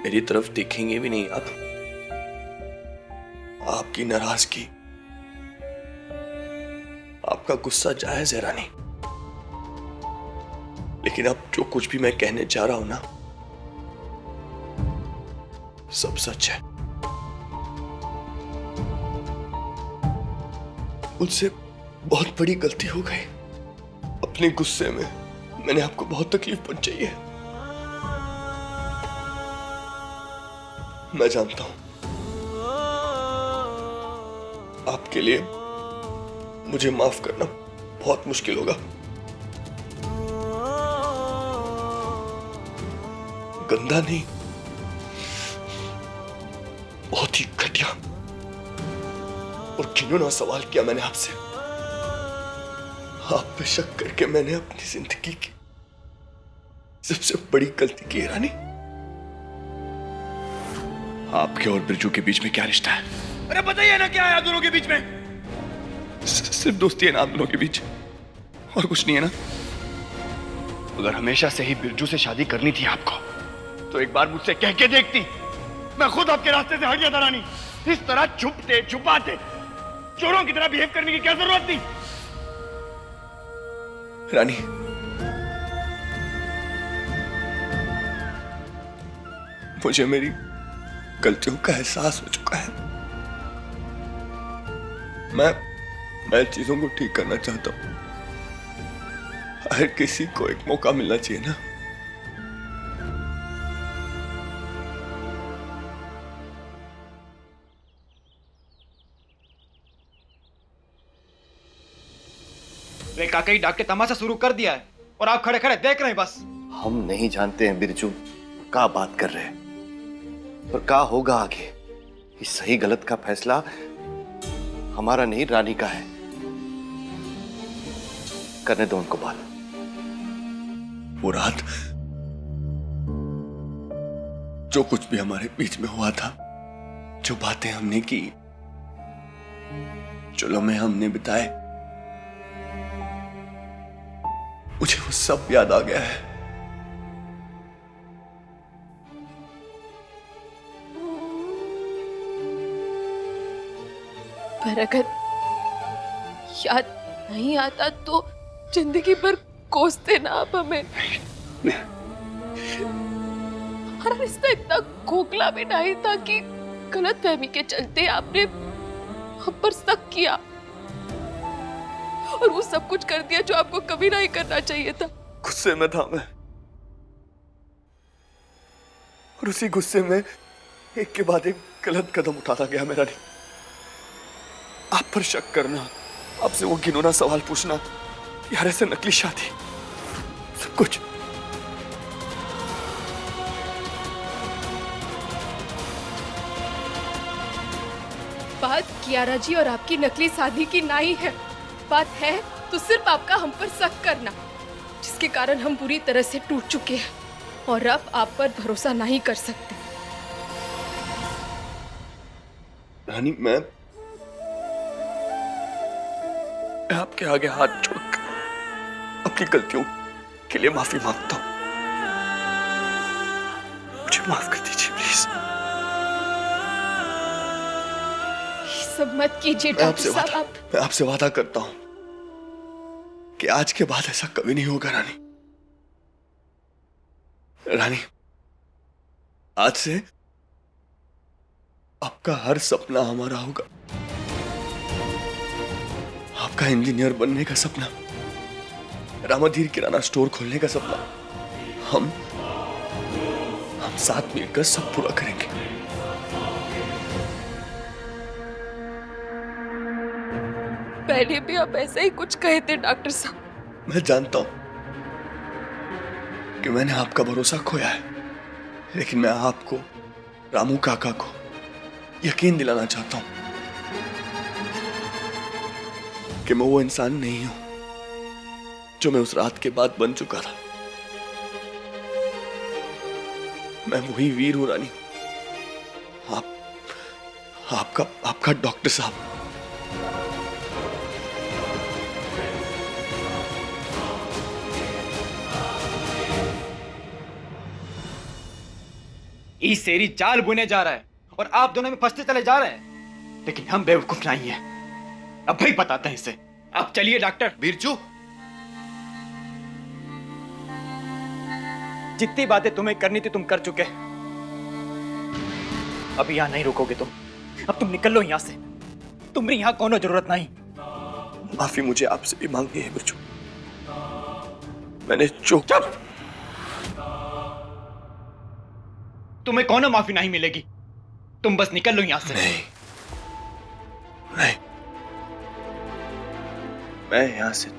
मेरी तरफ देखेंगे भी नहीं आप। आपकी नाराजगी, आपका गुस्सा जायज है रानी, लेकिन अब जो कुछ भी मैं कहने जा रहा हूं ना, सब सच है। मुझसे बहुत बड़ी गलती हो गई। अपने गुस्से में मैंने आपको बहुत तकलीफ पहुंचाई है। मैं जानता हूं आपके लिए मुझे माफ करना बहुत मुश्किल होगा। गंदा नहीं, बहुत ही घटिया और घिनौना सवाल किया मैंने आपसे। आप पे शक करके मैंने अपनी जिंदगी की सबसे बड़ी गलती की है रानी। आपके और बिरजू के बीच में क्या रिश्ता है? अरे बताइए ना, क्या है आप दोनों के बीच में? सिर्फ दोस्ती है ना आप दोनों के बीच, और कुछ नहीं है ना? अगर हमेशा से ही बिरजू से शादी करनी थी आपको, तो एक बार मुझसे कह के देखती। मैं खुद आपके रास्ते से हट जाता रानी। इस तरह छुपते छुपाते चोरों की तरह बिहेव करने की क्या जरूरत थी? रानी, मुझे मेरी गलतियों का एहसास हो चुका है। मैं चीजों को ठीक करना चाहता हूं। हर किसी को एक मौका मिलना चाहिए ना। रे काका ही डाक के तमाशा शुरू कर दिया है और आप खड़े खड़े देख रहे हैं बस। हम नहीं जानते हैं बिरजू क्या बात कर रहे हैं और क्या होगा आगे। इस सही गलत का फैसला हमारा नहीं, रानी का है। करने दो उनको बात। वो रात जो कुछ भी हमारे बीच में हुआ था, जो बातें हमने की, जो लम्हे हमने बिताए, मुझे वो सब याद आ गया है। पर अगर याद नहीं आता तो जिंदगी भर कोसते ना आप हमें। हमारा रिश्ता इतना खोखला भी नहीं था कि गलतफहमी के चलते आपने हम पर शक किया और वो सब कुछ कर दिया जो आपको कभी नहीं करना चाहिए था। गुस्से में था मैं, और उसी गुस्से में एक के बाद एक गलत कदम उठाता गया मेरा। नहीं, आप पर शक करना, आपसे वो घिनौना सवाल पूछना, यार ऐसे नकली शादी, सब कुछ बात कियारा जी और आपकी नकली शादी की नहीं है। बात है तो सिर्फ आपका हम पर शक करना, जिसके कारण हम पूरी तरह से टूट चुके हैं और अब आप पर भरोसा नहीं कर सकते। रानी, मैं आपके आगे हाथ जोड़कर अपनी गलतियों के लिए माफी मांगता हूं। मुझे माफ कर दीजिए प्लीज। ये सब मत कीजिए डॉक्टर साहब। मैं आपसे वादा करता हूं कि आज के बाद ऐसा कभी नहीं होगा रानी। रानी, आज से आपका हर सपना हमारा होगा। आपका इंजीनियर बनने का सपना, रामाधीर किराना स्टोर खोलने का सपना, हम साथ मिलकर सब पूरा करेंगे। पहले भी आप ऐसा ही कुछ कहे थे डॉक्टर साहब। मैं जानता हूं कि मैंने आपका भरोसा खोया है, लेकिन मैं आपको, रामू काका को यकीन दिलाना चाहता हूं कि मैं वो इंसान नहीं हूं जो मैं उस रात के बाद बन चुका था। मैं वही वीर हूं रानी, आपका डॉक्टर साहब। यही शेरी जाल बुने जा रहा है और आप दोनों में फंसते चले जा रहे हैं। लेकिन हम बेवकूफ नहीं हैं। अब भाई बताते हैं इसे। आप चलिए डॉक्टर। बिरजू, जितनी बातें तुम्हें करनी थी तुम कर चुके। अब यहाँ नहीं रुकोगे तुम। अब तुम निकल लो यहाँ से। तुम्हारी यहाँ कोनो जरूरत नहीं। माफी मुझे आपसे भी मांगनी है बिरजू। मैंने जो तुम्हें कोनो माफी नहीं मिलेगी। तुम बस निकल लो यहाँ से। नहीं, नहीं, मैं यहां से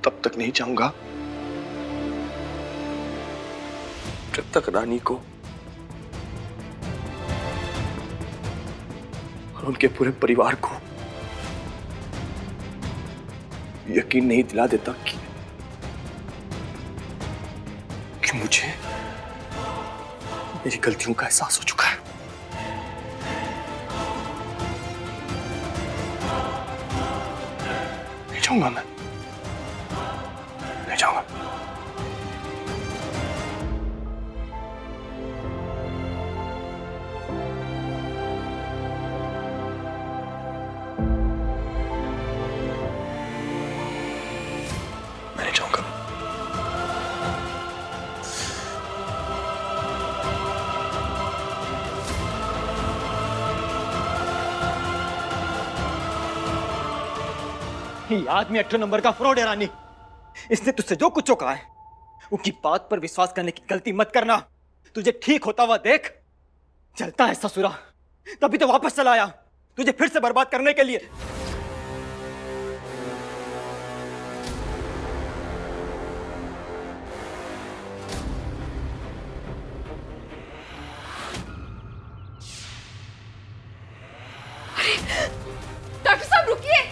तब तक नहीं जाऊंगा जब तक रानी को और उनके पूरे परिवार को यकीन नहीं दिला देता कि मुझे मेरी गलतियों का एहसास हो चुका है। नहीं जाऊंगा, मैं नहीं जाऊंगा। मैं नहीं जाऊंगा। ये आदमी 8 नंबर का फ्रॉड है रानी। इसने तुझसे जो कुछ कहा है उसकी बात पर विश्वास करने की गलती मत करना। तुझे ठीक होता हुआ देख। चलता है ससुरा, तभी तो वापस चला आया तुझे फिर से बर्बाद करने के लिए। डॉक्टर साहब रुकिए।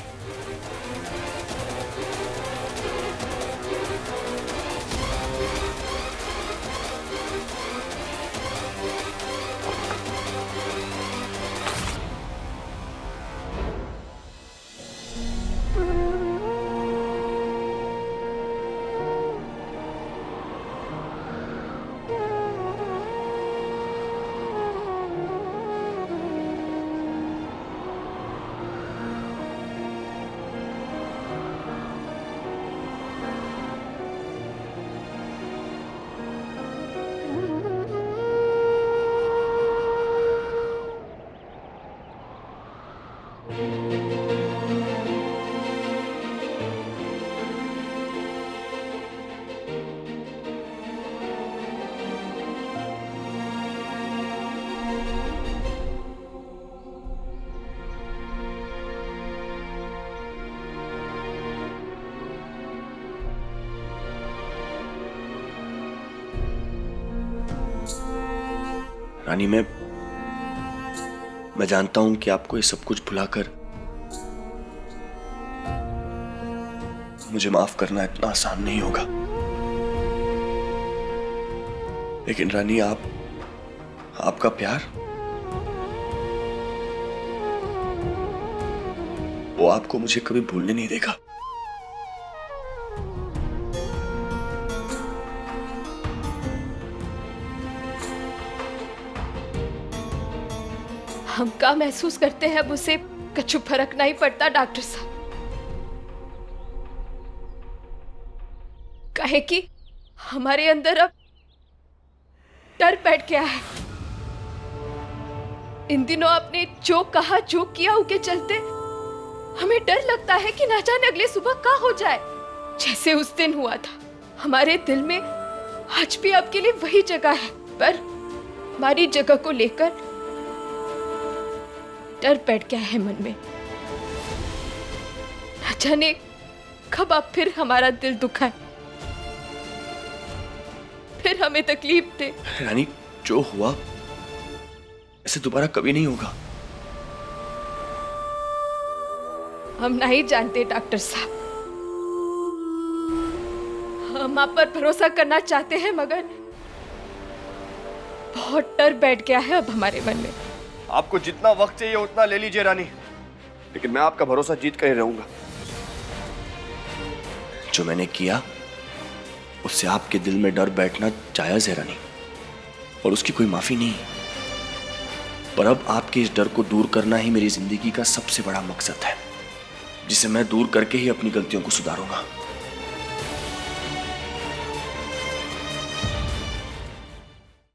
रानी, मैं जानता हूं कि आपको ये सब कुछ भुलाकर मुझे माफ करना इतना आसान नहीं होगा। लेकिन रानी, आपका प्यार वो आपको मुझे कभी भूलने नहीं देगा। हम क्या महसूस करते हैं अब उसे कछु फर्क नहीं पड़ता डॉक्टर साहब। कहे कि हमारे अंदर अब डर बैठ गया है। इन दिनों आपने जो कहा जो किया उसके चलते हमें डर लगता है कि ना जाने अगले सुबह क्या हो जाए। जैसे उस दिन हुआ था, हमारे दिल में आज भी आपके लिए वही जगह है, पर हमारी जगह को लेकर डर बैठ गया है मन में। न जाने कब आप फिर हमारा दिल दुखाए, फिर हमें तकलीफ दे। रानी, जो हुआ ऐसे दोबारा कभी नहीं होगा। हम नहीं जानते डॉक्टर साहब। हम आप पर भरोसा करना चाहते हैं, मगर बहुत डर बैठ गया है अब हमारे मन में। आपको जितना वक्त चाहिए उतना ले लीजिए रानी, लेकिन मैं आपका भरोसा जीत कर ही रहूंगा। जो मैंने किया उससे आपके दिल में डर बैठना जायज है रानी, और उसकी कोई माफी नहीं। पर अब आपके इस डर को दूर करना ही मेरी जिंदगी का सबसे बड़ा मकसद है, जिसे मैं दूर करके ही अपनी गलतियों को सुधारूंगा।